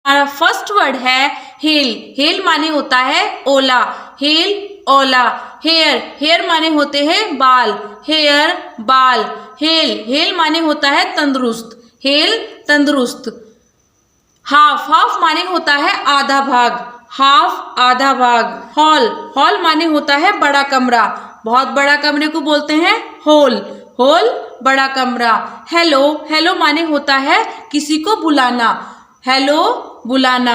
हमारा first word है hello. Hello माने होता है ओला। हेल ओला। हेयर। हेयर माने होते हैं बाल। हेयर बाल। हेल। हेल माने होता है तंदुरुस्त। हेल तंदुरुस्त। हाफ। हाफ माने होता है आधा भाग। हाफ आधा भाग। हॉल। हॉल माने होता है बड़ा कमरा। बहुत बड़ा कमरे को बोलते हैं हॉल। हॉल बड़ा कमरा। हेलो। हेलो माने होता है किसी को बुलाना। हेलो बुलाना।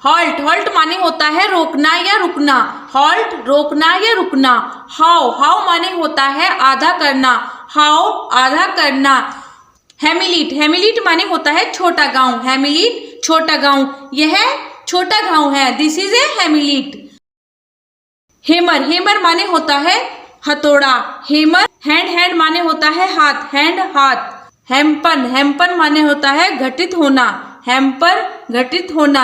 हॉल्ट। हॉल्ट माने होता है रोकना या रुकना। हॉल्ट रोकना या रुकना। हाउ। हाउ माने होता है आधा करना। हाउ आधा करना। हेमिलीट। हेमिलीट माने होता है छोटा गांव। हेमिलीट छोटा गांव। यह छोटा गांव है। This is a hamlet. Hamlet. Hamlet माने होता है हथौड़ा। हेमर। हैंड। हैंड माने होता है हाथ। हैंड हाथ। हैम्पन। हैम्पन माने होता है घटित होना। हैम्पर घटित होना।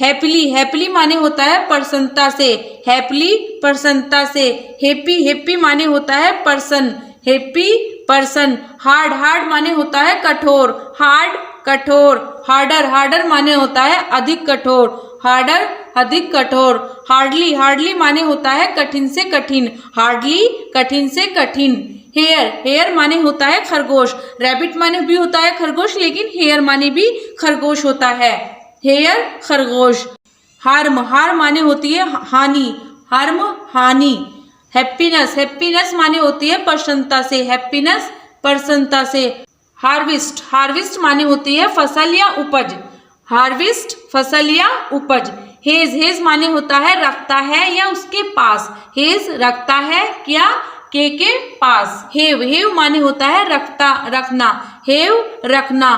हैप्पीली। हैप्पीली माने होता है प्रसन्नता से। हैप्पीली प्रसन्नता से। हैप्पी। हैप्पी माने होता है person. Happy person. Hard. Hard माने होता है कठोर। हार्ड कठोर। हार्डर। हार्डर माने होता है अधिक कठोर। हार्डर अधिक कठोर। हार्डली। हार्डली माने होता है कठिन से कठिन। हार्डली कठिन से कठिन। हेयर। हेयर माने होता है खरगोश। रैबिट माने भी होता है खरगोश, लेकिन हेयर माने भी खरगोश होता है। हेयर खरगोश। हार्म। हार माने होती है हानि। हार्म हानि। हैप्पीनेस। हैप्पीनेस माने होती है प्रसन्नता से। हैप्पीनेस प्रसन्नता से। हार्वेस्ट। हार्वेस्ट माने होती है फसल या उपज। हार्वेस्ट फसल या उपज। हेज। हेज माने होता है रखता है या उसके पास। हेज रखता है क्या के पास। हेव। हेव माने होता है रखता रखना। हेव रखना।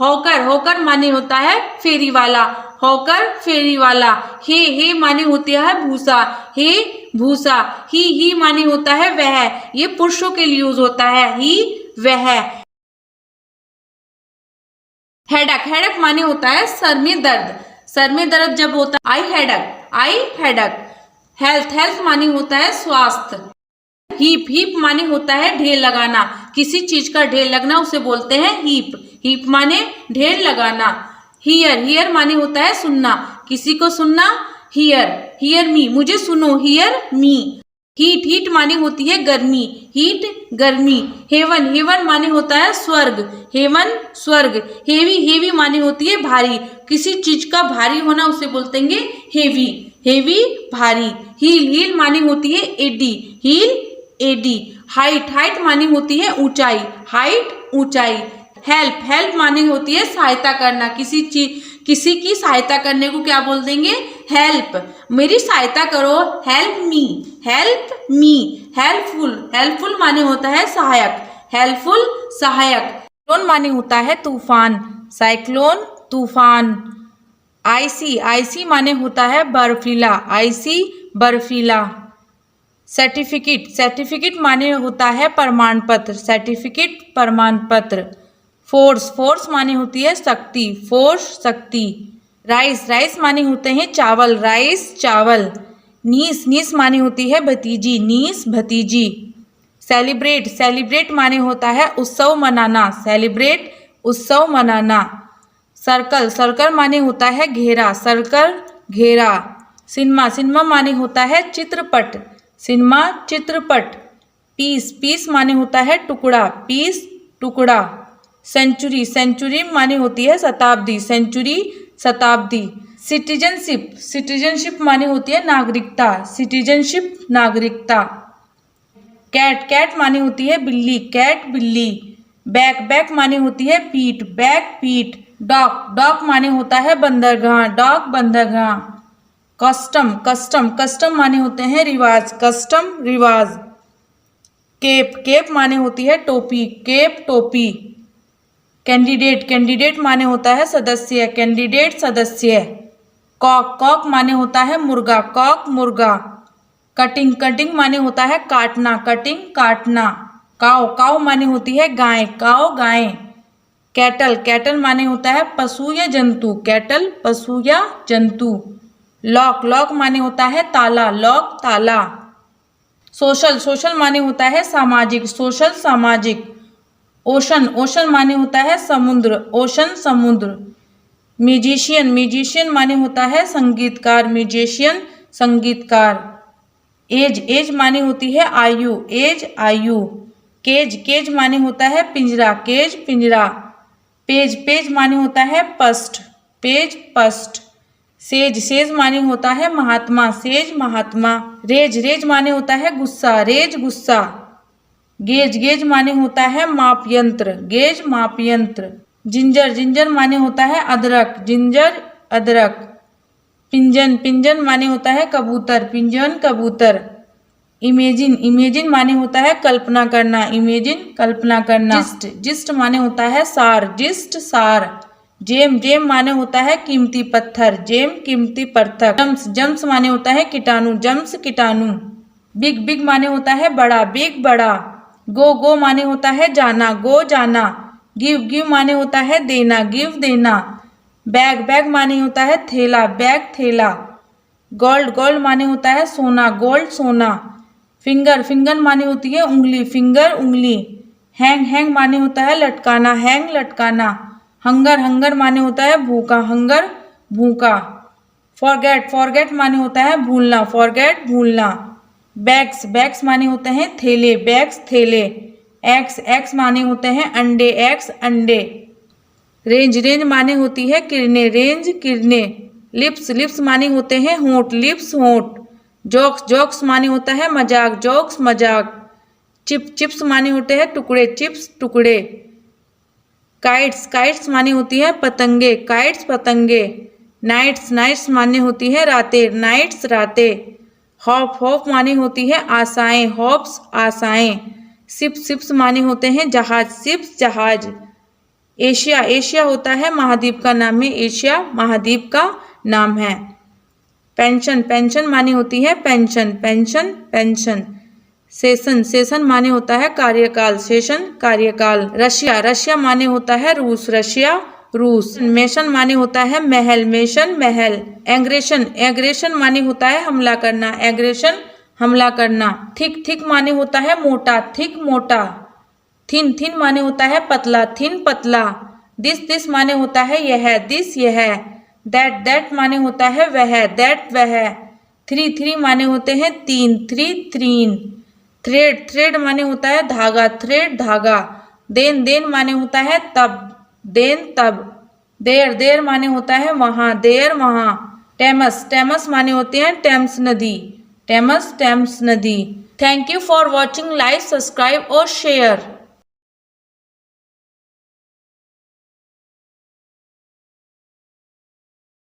होकर। होकर माने होता है फेरी वाला। होकर फेरी वाला। हे माने होती है भूसा। हे भूसा। ही माने होता है वह। ये पुरुषों के लिए यूज होता है। ही वह। हेडक। हेडक माने होता है सर में दर्द। सर में दर्द जब होता है आई हेडक। आई हेडक। हेल्थ। हेल्थ माने होता है स्वास्थ्य। हीप। हीप माने होता है ढेर लगाना। किसी चीज का ढेर लगना उसे बोलते हैं हीप। हीप माने ढेर लगाना। हियर। हियर माने होता है सुनना। किसी को सुनना। हियर। Hear me. मुझे सुनो। Hear me. हीट। हीट माने होती है गर्मी। हीट गर्मी। हेवन। हेवन माने होता है स्वर्ग। हेवन स्वर्ग। हेवी। हेवी माने होती है भारी। किसी चीज का भारी होना उसे बोलते हैं हेवी। हेवी भारी। हील। हील माने होती है एडी। हील एडी। हाइट। हाइट मानी होती है ऊंचाई। हाइट ऊंचाई। हेल्प। हेल्प मानी होती है सहायता करना। किसी की सहायता करने को क्या बोल देंगे हेल्प। मेरी सहायता करो help me. Help me. Helpful. Helpful माने होता है सहायक। हेल्पफुल सहायक। साइक्लोन माने होता है तूफान। साइक्लोन तूफान। आईसी। आईसी माने होता है बर्फीला। आईसी बर्फीला। सर्टिफिकेट। सर्टिफिकेट माने होता है प्रमाण पत्र। सर्टिफिकेट प्रमाण पत्र। फोर्स। फोर्स माने होती है शक्ति। फोर्स शक्ति। राइस। राइस माने होते हैं चावल। राइस चावल। नीस। नीस माने होती है भतीजी। नीस भतीजी। सेलिब्रेट। सेलिब्रेट माने होता है उत्सव मनाना। सेलिब्रेट उत्सव मनाना। सर्कल। सर्कल माने होता है घेरा। सर्कल घेरा। सिनेमा। सिनेमा माने होता है चित्रपट। सिनेमा चित्रपट। पीस। पीस माने होता है टुकड़ा। पीस टुकड़ा। सेंचुरी। सेंचुरी माने होती है शताब्दी। सेंचुरी शताब्दी। सिटीजनशिप। सिटीजनशिप माने होती है नागरिकता। सिटीजनशिप नागरिकता। कैट। कैट माने होती है बिल्ली। कैट बिल्ली। बैक। बैक माने होती है पीठ। बैक पीठ। डॉग। डॉग माने होता है बंदरगाह। डॉग बंदरगाह। कस्टम। कस्टम। कस्टम माने होते हैं रिवाज। कस्टम रिवाज। केप। केप माने होती है टोपी। केप टोपी। कैंडिडेट। कैंडिडेट माने होता है सदस्य। कैंडिडेट सदस्य। कॉक। कॉक माने होता है मुर्गा। कॉक मुर्गा। कटिंग। कटिंग माने होता है काटना। कटिंग काटना। काव। काव माने होती है गाय। काव गाय। कैटल। कैटल माने होता है पशु या जंतु। कैटल पशु या जंतु। लॉक। लॉक माने होता है ताला। लॉक ताला। सोशल। सोशल माने होता है सामाजिक। सोशल सामाजिक। ओशन। ओशन माने होता है समुद्र। ओशन समुद्र। म्यूजिशियन, म्यूजिशियन माने होता है संगीतकार, म्यूजिशियन संगीतकार। एज, एज माने होती है आयु, एज आयु। केज, केज माने होता है पिंजरा, केज पिंजरा। पेज, पेज माने होता है पस्ट, पेज पस्ट। सेज, सेज माने होता है महात्मा, सेज महात्मा। रेज, रेज माने होता है गुस्सा, रेज गुस्सा। गेज, गेज माने होता है माप यंत्र, गेज माप यंत्र। जिंजर, जिंजर माने होता है अदरक, जिंजर अदरक। पिंजन, पिंजन माने होता है कबूतर, पिंजन कबूतर। इमेजिन, इमेजिन माने होता है कल्पना करना, इमेजिन कल्पना करना। जिस्ट, जिस्ट माने होता है सार, जिस्ट सार। जेम, जेम माने होता है कीमती पत्थर, जेम कीमती पत्थर। जम्स, जम्स माने होता है कीटाणु, जम्स कीटाणु। बिग, बिग माने होता है बड़ा, बिग बड़ा। गो, गो माने होता है जाना, गो जाना। गिव, गिव माने होता है देना, गिव देना। बैग, बैग माने होता है थैला, बैग थैला। गोल्ड, गोल्ड माने होता है सोना, गोल्ड सोना। फिंगर, फिंगर माने होती है उंगली, फिंगर उंगली। हैंग, हैंग माने होता है लटकाना, हैंग लटकाना। हंगर, हंगर माने होता है भूखा, हंगर भूखा। फॉरगेट, फॉरगेट माने होता है भूलना, फॉरगेट भूलना। बैग्स, बैग्स माने होते हैं थैले, बैग्स थैले। एग्स, एग्स माने होते हैं अंडे, एग्स अंडे। रेंज, रेंज माने होती है किरणें, रेंज किरणें। लिप्स, लिप्स माने होते हैं होंठ, लिप्स होंठ। जोक्स, जोक्स माने होता है मजाक, जोक्स मजाक। चिप, चिप्स माने होते हैं टुकड़े, चिप्स टुकड़े। काइट्स, काइट्स माने होती है पतंगे, काइट्स पतंगे। नाइट्स, नाइट्स माने होती है रातें, नाइट्स रातें। हॉप, हॉप माने होती है आशाएं, हॉप्स आशाएं। शिप, शिप्स माने होते हैं जहाज, शिप्स जहाज। एशिया, एशिया होता है महाद्वीप का नाम है, एशिया महाद्वीप का नाम है। पेंशन, पेंशन माने होती है pension, pension pension. Session, session माने होता है कार्यकाल, सेशन कार्यकाल। रशिया, रशिया माने होता है रूस, रशिया रूस। मेशन माने होता है महल, मेशन महल। एग्रेशन, एग्रेशन माने होता है हमला करना, एग्रेशन हमला करना। थिक, थिक माने होता है मोटा, थिक मोटा। थिन, थिन माने होता है पतला, थिन पतला। दिस, दिस माने होता है यह, दिस यह। दैट, दैट माने होता है वह, दैट वह। थ्री, थ्री माने होते हैं तीन, थ्री थ्रीन। थ्रेड, थ्रेड माने होता है धागा, थ्रेड धागा। देन, देन माने होता है तब, देन तब। देर, देर माने होता है वहाँ, देर वहाँ। टेमस, टेमस माने होते हैं टेम्स नदी, टेमस टेम्स नदी। Thank you for watching, like subscribe और शेयर।